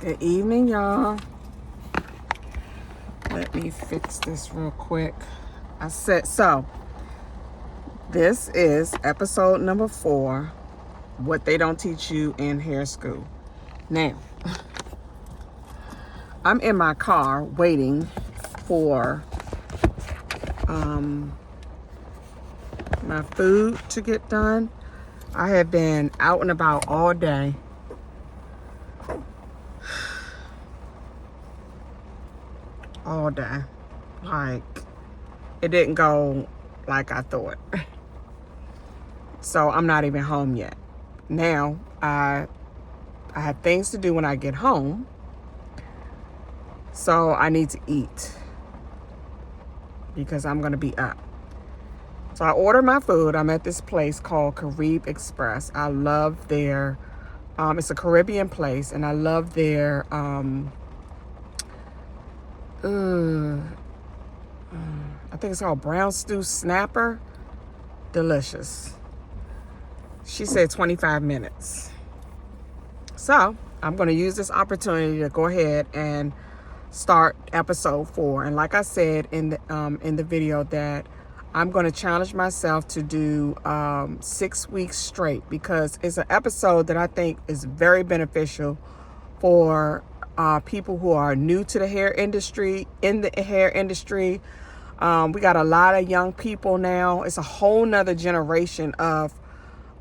Good evening, y'all. Let me fix this real quick. This is episode number 4, what they don't teach you in hair school. Now, I'm in my car waiting for my food to get done. I have been out and about all day. All day. Like, it didn't go like I thought. So I'm not even home yet. Now, I have things to do when I get home. So I need to eat because I'm going to be up. So I ordered my food. I'm at this place called Carib Express. I love their, it's a Caribbean place, and I love their, I think it's called brown stew snapper. Delicious. She said 25 minutes. So I'm going to use this opportunity to go ahead and start episode 4. And like I said in the video, that I'm going to challenge myself to do 6 weeks straight, because it's an episode that I think is very beneficial for people who are new to the hair industry, in the hair industry. We got a lot of young people now. It's a whole nother generation of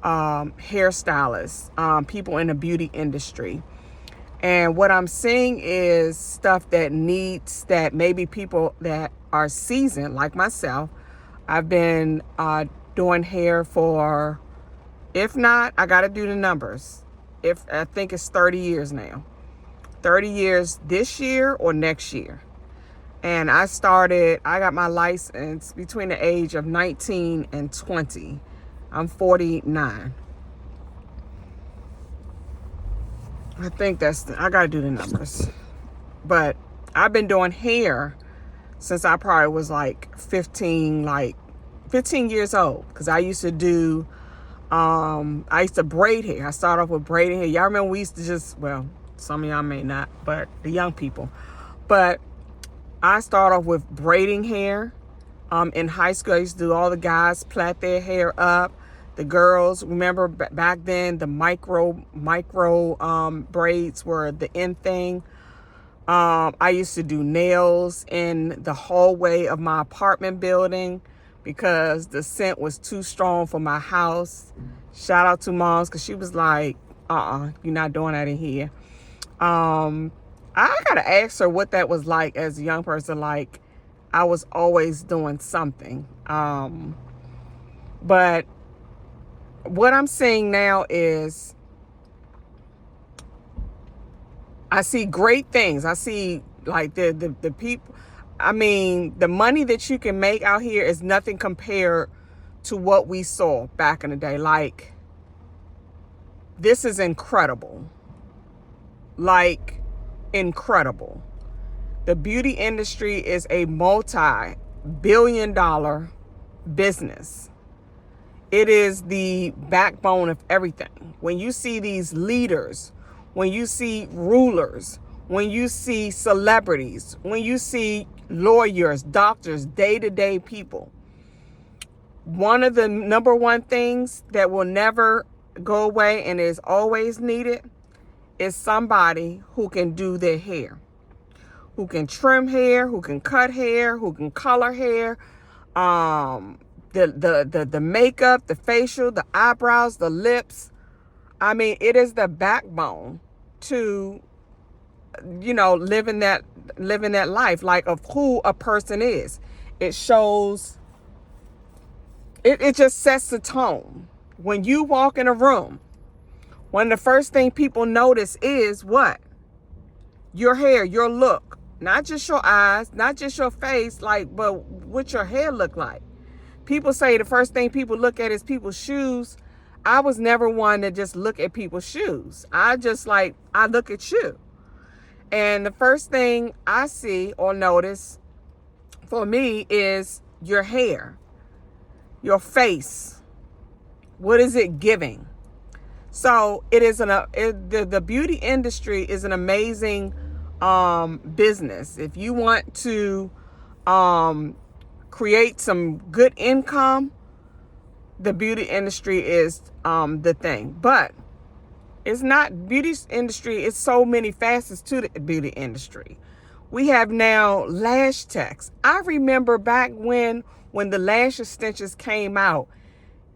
hairstylists, people in the beauty industry. And what I'm seeing is stuff that maybe people that are seasoned, like myself. I've been doing hair for, if not, I got to do the numbers. I think it's 30 years now. 30 years this year or next year. And I got my license between the age of 19 and 20. I'm 49. I think I got to do the numbers. But I've been doing hair since I probably was like 15 years old. Because I used to braid hair. I started off with braiding hair. Y'all remember we used to some of y'all may not, but the young people. But I started off with braiding hair. In high school, I used to do all the guys plait their hair up. The girls, remember back then, the micro braids were the in thing. I used to do nails in the hallway of my apartment building because the scent was too strong for my house. Shout out to Moms, because she was like, you're not doing that in here. I gotta ask her what that was like as a young person. Like, I was always doing something. But what I'm seeing now is I see great things. I see like the people. I mean, the money that you can make out here is nothing compared to what we saw back in the day. Like, this is incredible. Like, incredible. The beauty industry is a multi-billion-dollar business. It is the backbone of everything. When you see these leaders, when you see rulers, when you see celebrities, when you see lawyers, doctors, day-to-day people, one of the number one things that will never go away and is always needed is somebody who can do their hair, who can trim hair, who can cut hair, who can color hair, the makeup, the facial, the eyebrows, the lips. I mean, it is the backbone to, living that life, like, of who a person is. It shows, it just sets the tone. When you walk in a room, one of the first thing people notice is what? Your hair, your look. Not just your eyes, not just your face, but what your hair look like. People say the first thing people look at is people's shoes. I was never one to just look at people's shoes. I look at you. And the first thing I see or notice for me is your hair, your face. What is it giving? So it is the beauty industry is an amazing business. If you want to create some good income, the beauty industry is the thing. But it's not beauty industry. It's so many facets to the beauty industry. We have now lash techs. I remember back when the lash extensions came out.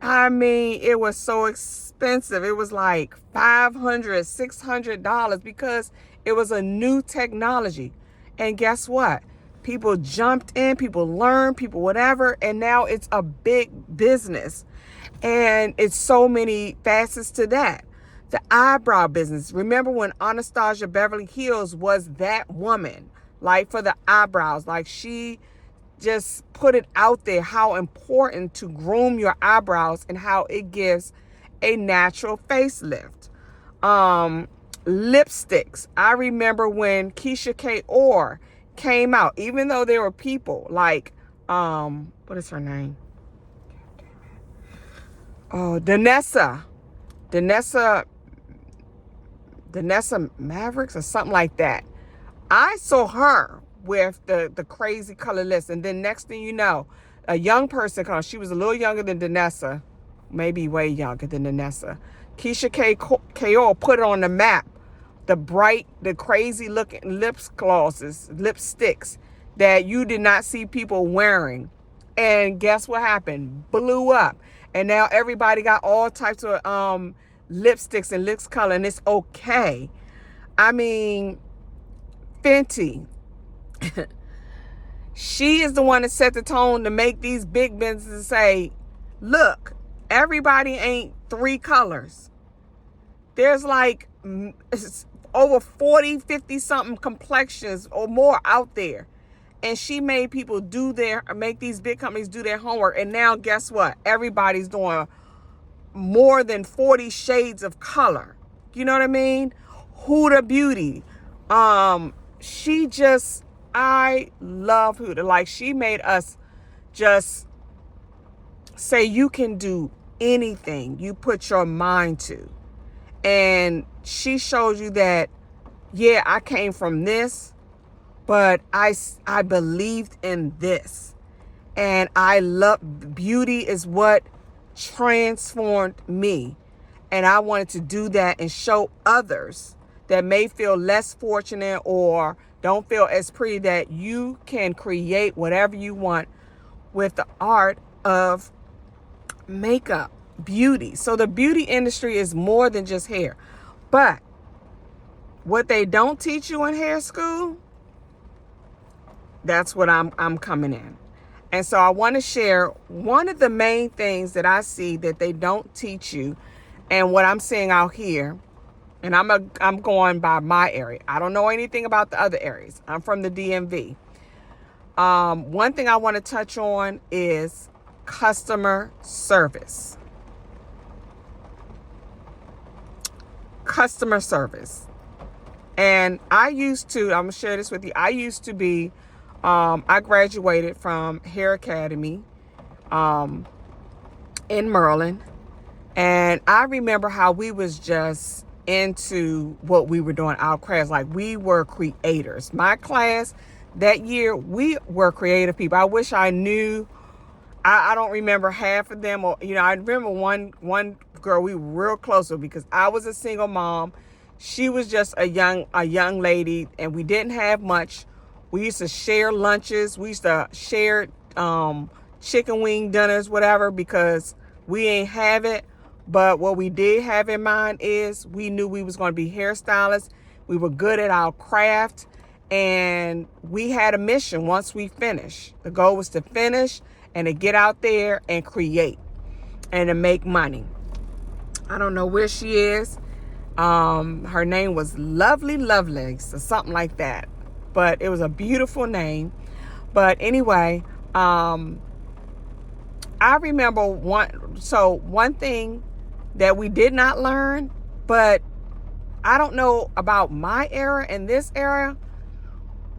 I mean, it was so expensive. It was like $500, $600 because it was a new technology. And guess what? People jumped in, people learned, people whatever, and now it's a big business. And it's so many facets to that. The eyebrow business. Remember when Anastasia Beverly Hills was that woman, like for the eyebrows, like she just put it out there how important to groom your eyebrows and how it gives a natural facelift. Lipsticks. I remember when Keisha K. Orr came out, even though there were people like, what is her name? Oh, Danessa Mavericks or something like that. I saw her with the crazy color list. And then next thing you know, a young person comes. She was a little younger than Danessa, maybe way younger than Danessa. Keisha K.O. put it on the map. The crazy looking lipsticks that you did not see people wearing. And guess what happened? Blew up. And now everybody got all types of lipsticks and lips color, and it's okay. I mean, Fenty. She is the one that set the tone to make these big businesses say, look, everybody ain't 3 colors. There's like over 40, 50 something complexions or more out there. And she made people make these big companies do their homework. And now guess what? Everybody's doing more than 40 shades of color. You know what I mean? Huda Beauty. I love Huda. Like, she made us just say you can do anything you put your mind to. And she shows you that, yeah, I came from this, but I believed in this. And I love beauty is what transformed me. And I wanted to do that and show others that may feel less fortunate or don't feel as pretty that you can create whatever you want with the art of makeup, beauty. So the beauty industry is more than just hair. But what they don't teach you in hair school, that's what I'm coming in. And so I want to share one of the main things that I see that they don't teach you, and what I'm seeing out here. And I'm going by my area. I don't know anything about the other areas. I'm from the DMV. One thing I want to touch on is customer service. Customer service. And I'm going to share this with you. I used to be, I graduated from Hair Academy in Maryland. And I remember how we was just into what we were doing, our class. Like, we were creators. My class that year, we were creative people. I wish I knew. I don't remember half of them. Or, I remember one girl we were real close with because I was a single mom. She was just a young lady, and we didn't have much. We used to share lunches. We used to share chicken wing dinners, whatever, because we ain't have it. But what we did have in mind is we knew we was going to be hairstylists. We were good at our craft, and we had a mission once we finished. The goal was to finish and to get out there and create and to make money. I don't know where she is. Her name was Lovely Lovelegs or something like that. But it was a beautiful name. But anyway, I remember one thing that we did not learn, but I don't know about my era and this era.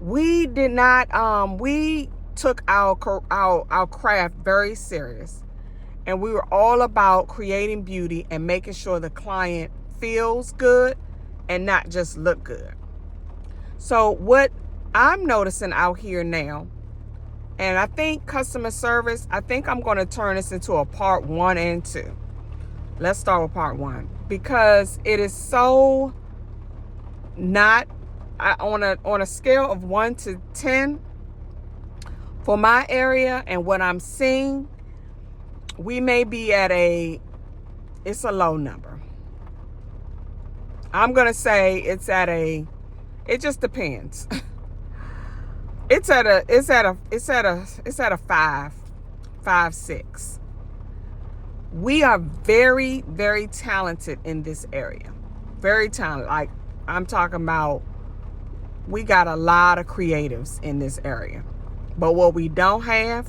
We did not, we took our craft very serious. And we were all about creating beauty and making sure the client feels good and not just look good. So what I'm noticing out here now, and I think customer service, I think I'm going to turn this into a part 1 and 2. Let's start with part 1 because it is so not on a scale of 1 to 10 for my area and what I'm seeing. We may be at it's a low number. I'm going to say it just depends. It's at a 5, 6. We are very, very talented in this area. Very talented. Like I'm talking about, we got a lot of creatives in this area. But what we don't have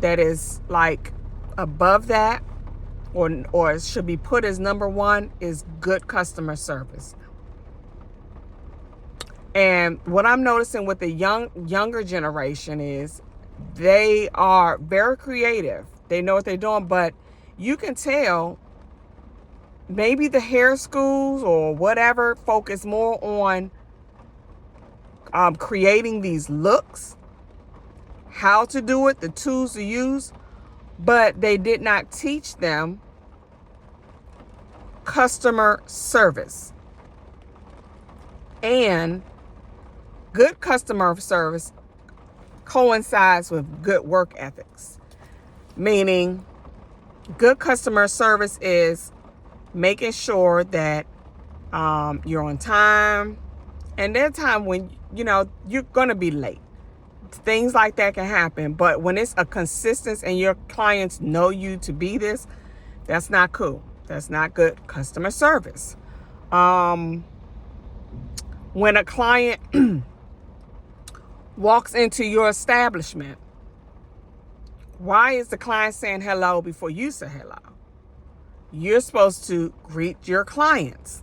that is like above that or it should be put as number 1 is good customer service. And what I'm noticing with the younger generation is they are very creative. They know what they're doing, but you can tell maybe the hair schools or whatever focus more on creating these looks, how to do it, the tools to use, but they did not teach them customer service. And good customer service coincides with good work ethics, meaning good customer service is making sure that you're on time. And there's time when, you're going to be late. Things like that can happen. But when it's a consistency and your clients know you to be this, that's not cool. That's not good customer service. When a client walks into your establishment, why is the client saying hello before you say hello? You're supposed to greet your clients.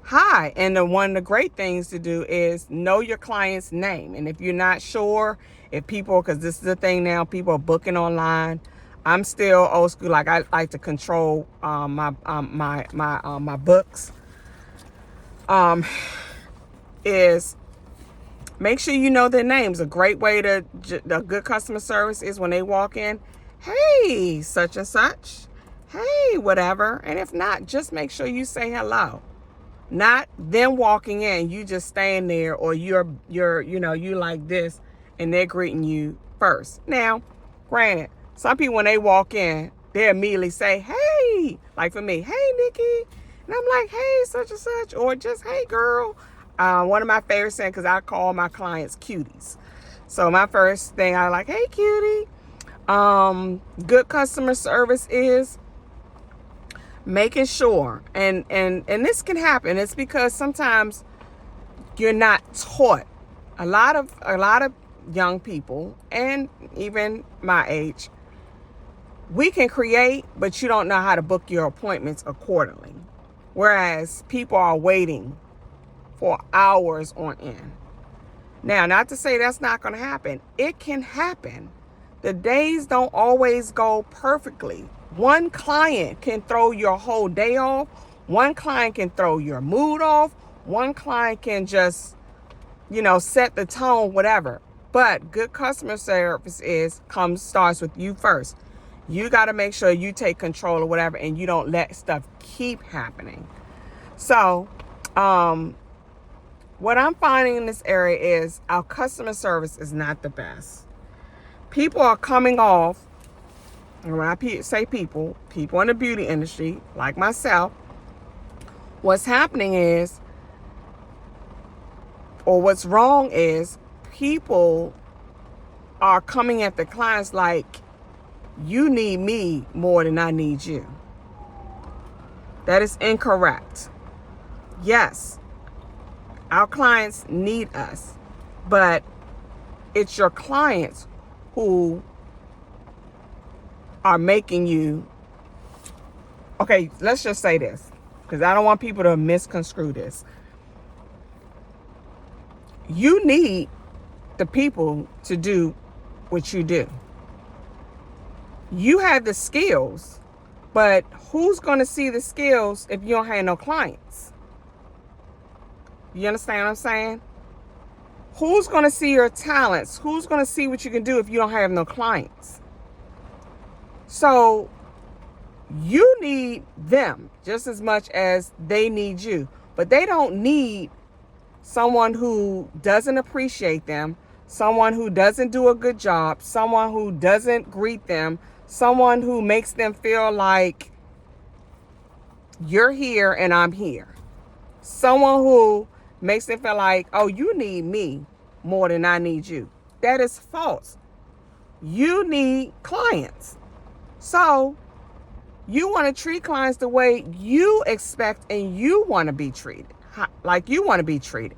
Hi. And one of the great things to do is know your client's name. And if you're not sure, because this is the thing now, people are booking online. I'm still old school. Like I like to control my books. Is make sure you know their names. A great way to a good customer service is when they walk in, hey, such and such, hey, whatever. And if not, just make sure you say hello. Not them walking in, you just staying there, or you're you like this and they're greeting you first. Now, granted, some people when they walk in, they immediately say, hey, like for me, hey, Nikki. And I'm like, hey, such and such, or just, hey, girl. One of my favorite sayings, because I call my clients cuties. So my first thing I like, hey, cutie. Good customer service is making sure, and this can happen. It's because sometimes you're not taught. A lot of young people, and even my age, we can create, but you don't know how to book your appointments accordingly. Whereas people are waiting for hours on end. Now, not to say that's not going to happen. It can happen. The days don't always go perfectly. One client can throw your whole day off. One client can throw your mood off. One client can just, set the tone, whatever. But good customer service starts with you first. You got to make sure you take control of whatever and you don't let stuff keep happening. So, what I'm finding in this area is our customer service is not the best. People are coming off, and when I say people in the beauty industry, like myself, what's happening is, or what's wrong is, people are coming at the clients like, you need me more than I need you. That is incorrect. Yes, our clients need us, but it's your clients who are making you, okay, let's just say this, because I don't want people to misconstrue this. You need the people to do what you do. You have the skills, but who's going to see the skills if you don't have no clients? You understand what I'm saying? Who's going to see your talents? Who's going to see what you can do if you don't have no clients? So you need them just as much as they need you. But they don't need someone who doesn't appreciate them, someone who doesn't do a good job, someone who doesn't greet them, someone who makes them feel like you're here and I'm here. Someone who makes them feel like, oh, you need me more than I need you. That is false. You need clients. So you want to treat clients the way you expect and you want to be treated, like you want to be treated.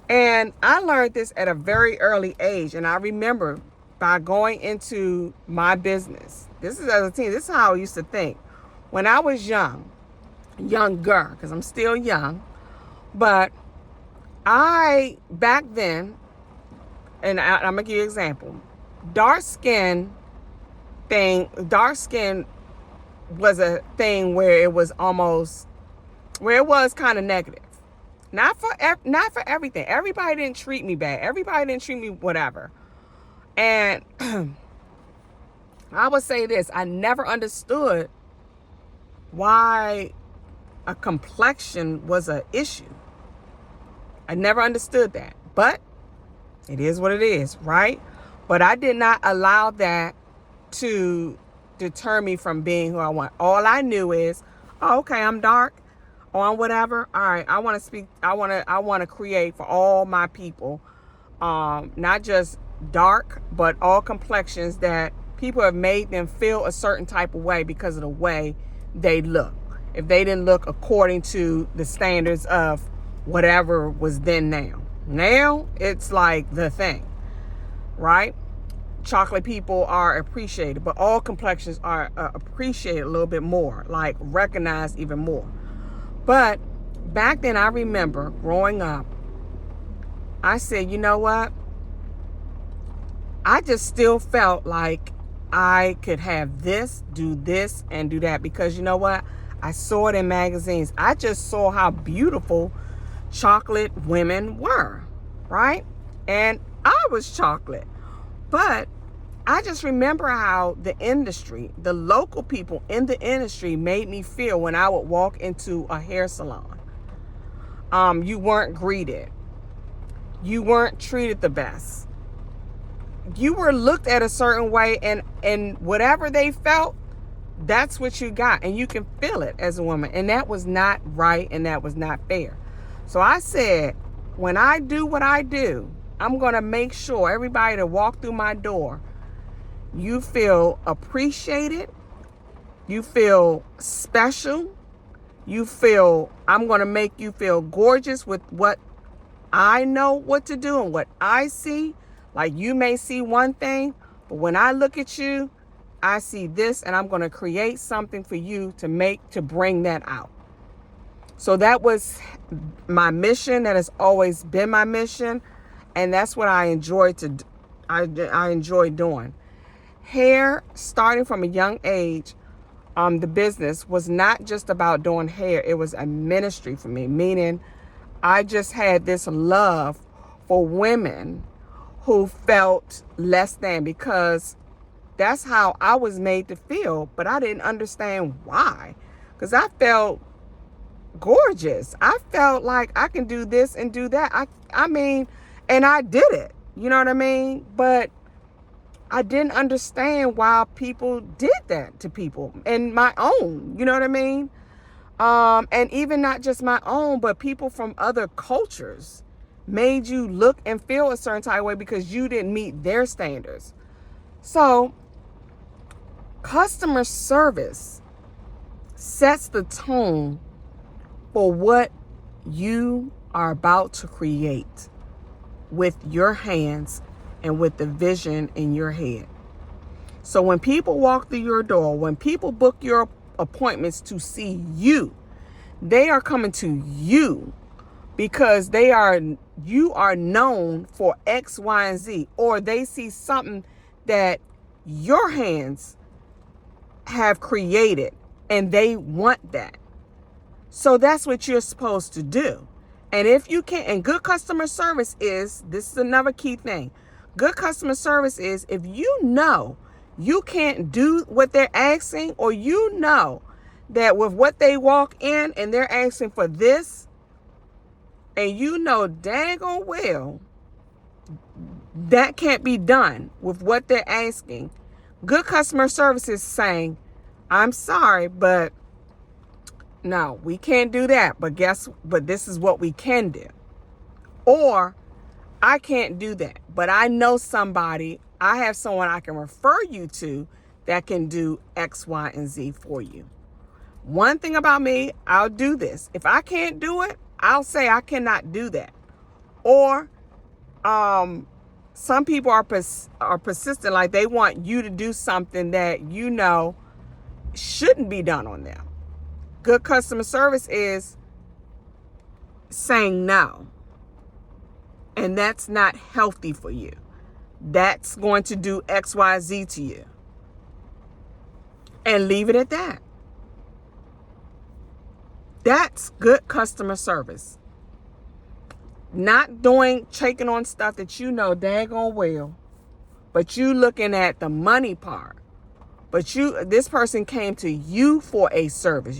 And I learned this at a very early age. And I remember by going into my business, this is as a teen, this is how I used to think. When I was younger, because I'm still young, but back then, and I'm going to give you an example, dark skin was a thing where it was kind of negative. Not for everything. Everybody didn't treat me bad. Everybody didn't treat me whatever. And I would say this, I never understood why a complexion was an issue. I never understood that. But it is what it is, right? But I did not allow that to deter me from being who I want. All I knew is, oh, okay, I'm dark, or I'm whatever. All right, I want to speak. I want to create for all my people, not just dark, but all complexions that people have made them feel a certain type of way because of the way they look. If they didn't look according to the standards of whatever was then now it's like the thing, right? Chocolate people are appreciated, but all complexions are appreciated a little bit more, like recognized even more. But back then, I remember growing up, I said, you know what? I just still felt like I could have this, and do that, because you know what? I saw it in magazines. I just saw how beautiful chocolate women were, right? And I was chocolate. But I just remember how the industry, the local people in the industry made me feel when I would walk into a hair salon. You weren't greeted. You weren't treated the best. You were looked at a certain way, and whatever they felt, that's what you got. And you can feel it as a woman. And that was not right, and that was not fair. So I said, when I do what I do, I'm going to make sure everybody that walk through my door, you feel appreciated, you feel special, I'm going to make you feel gorgeous with what I know what to do and what I see. Like, you may see one thing, but when I look at you, I see this, and I'm going to create something for you to bring that out. So that was my mission. That has always been my mission. And that's what I enjoy doing. Hair, starting from a young age, the business was not just about doing hair. It was a ministry for me, meaning I just had this love for women who felt less than, because that's how I was made to feel. But I didn't understand why, because I felt gorgeous. I felt like I can do this and do that. I mean, and I did it, you know what I mean? But I didn't understand why people did that to people, and my own, you know what I mean? And even not just my own, but people from other cultures made you look and feel a certain type of way because you didn't meet their standards. So customer service sets the tone for what you are about to create with your hands and with the vision in your head. So when people walk through your door, when people book your appointments to see you, they are coming to you because you are known for X, Y, and Z, or they see something that your hands have created, and they want that. So that's what you're supposed to do. And if you can't, and good customer service is, this is another key thing. Good customer service is if you know you can't do what they're asking, or you know that with what they walk in and they're asking for this, and you know daggone well that can't be done with what they're asking. Good customer service is saying, I'm sorry, but no, we can't do that. But this is what we can do. Or I can't do that, but I know somebody, I have someone I can refer you to that can do X, Y, and Z for you. One thing about me, I'll do this. If I can't do it, I'll say I cannot do that. Or some people are persistent, like they want you to do something that you know shouldn't be done on them. Good customer service is saying no. And that's not healthy for you. That's going to do X, Y, Z to you. And leave it at that. That's good customer service. Not checking on stuff that you know daggone well, but you looking at the money part. But this person came to you for a service.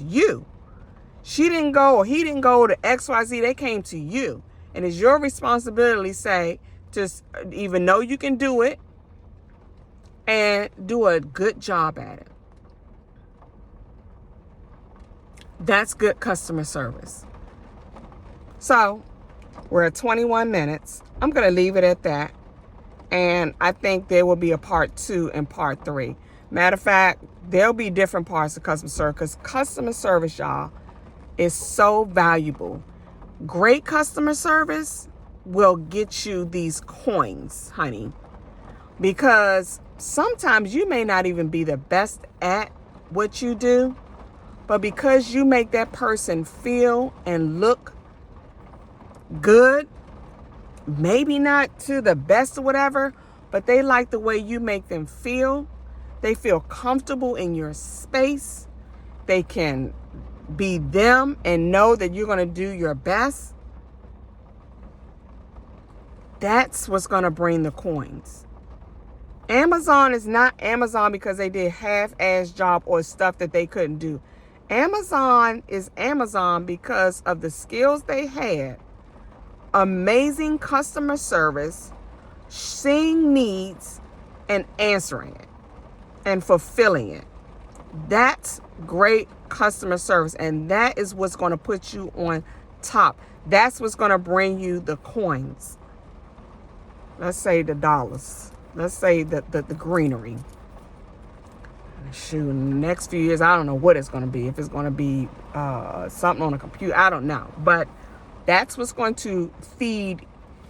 She didn't go, or he didn't go to X, Y, Z. They came to you. And it's your responsibility, say, to even know you can do it and do a good job at it. That's good customer service. So we're at 21 minutes. I'm going to leave it at that. And I think there will be a part 2 and part 3. Matter of fact, there'll be different parts of customer service, because customer service, y'all, is so valuable. Great customer service will get you these coins, honey, because sometimes you may not even be the best at what you do, but because you make that person feel and look good, maybe not to the best or whatever, but they like the way you make them feel. They feel comfortable in your space. They can be them and know that you're going to do your best. That's what's going to bring the coins. Amazon is not Amazon because they did half-ass job or stuff that they couldn't do. Amazon is Amazon because of the skills they had, amazing customer service, seeing needs and answering it and fulfilling it. That's great customer service, and that is what's going to put you on top. That's what's going to bring you the coins. Let's say the dollars. Let's say the greenery. Shoot, in the next few years, I don't know what it's going to be. If it's going to be something on a computer, I don't know. But that's what's going to feed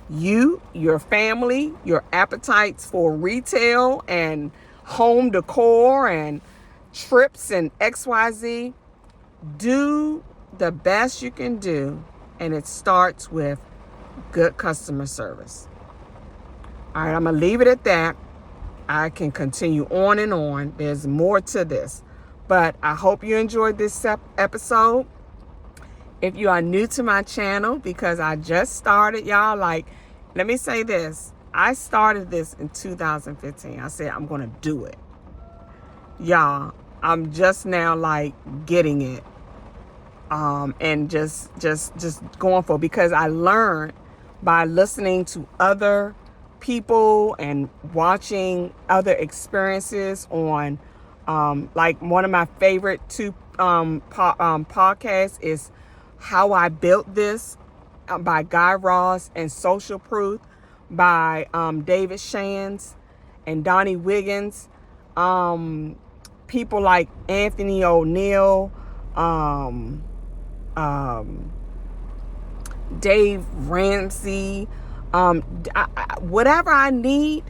you, your family, your appetites for retail and home decor and trips and XYZ. Do the best you can do, and it starts with good customer service. All right, I'm going to leave it at that. I can continue on and on. There's more to this. But I hope you enjoyed this episode. If you are new to my channel, because I just started, y'all, let me say this. I started this in 2015. I said, I'm going to do it. Y'all, I'm just now getting it. And just going for it, because I learned by listening to other people and watching other experiences on one of my favorite two podcasts is How I Built This by Guy Raz, and Social Proof by David Shands and Donnie Wiggins. People like Anthony O'Neill, Dave Ramsey, whatever I need,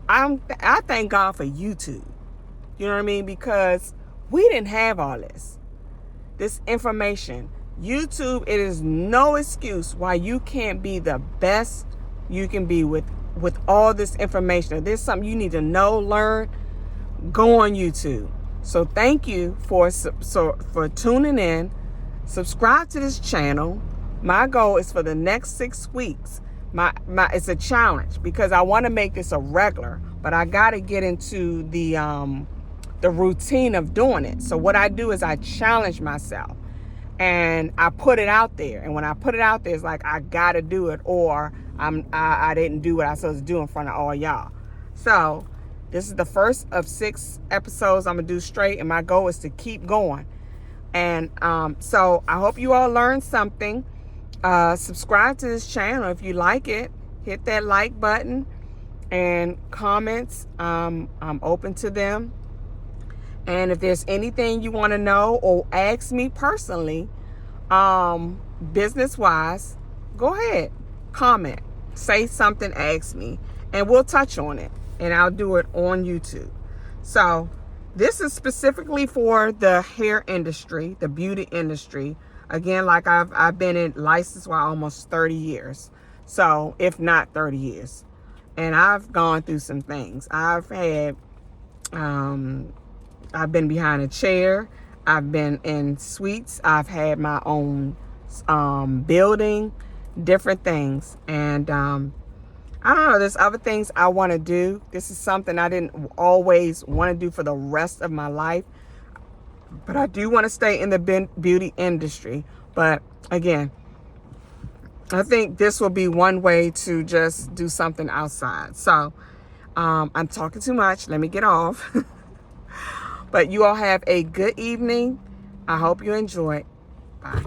I thank God for YouTube. You know what I mean? Because we didn't have all this information. YouTube, it is no excuse why you can't be the best you can be with all this information. If there's something you need to know, learn, go on YouTube. So thank you for tuning in. Subscribe to this channel. My goal is for the next 6 weeks. It's a challenge because I want to make this a regular, but I got to get into the routine of doing it. So what I do is I challenge myself and I put it out there. And when I put it out there, it's like I got to do it, or I didn't do what I was supposed to do in front of all y'all. So this is the first of 6 episodes I'm gonna do straight, and my goal is to keep going. And so I hope you all learned something. Subscribe to this channel if you like it. Hit that like button, and comments. I'm open to them. And if there's anything you want to know or ask me personally, business-wise, go ahead, comment, say something, ask me, and we'll touch on it, and I'll do it on YouTube. So this is specifically for the hair industry, the beauty industry. Again, like I've been in license for almost 30 years. So if not 30 years. And I've gone through some things. I've been behind a chair. I've been in suites. I've had my own building, different things. And I don't know, there's other things I want to do. This is something I didn't always want to do for the rest of my life. But I do want to stay in the beauty industry. But again, I think this will be one way to just do something outside. So I'm talking too much. Let me get off. But you all have a good evening. I hope you enjoy. Bye.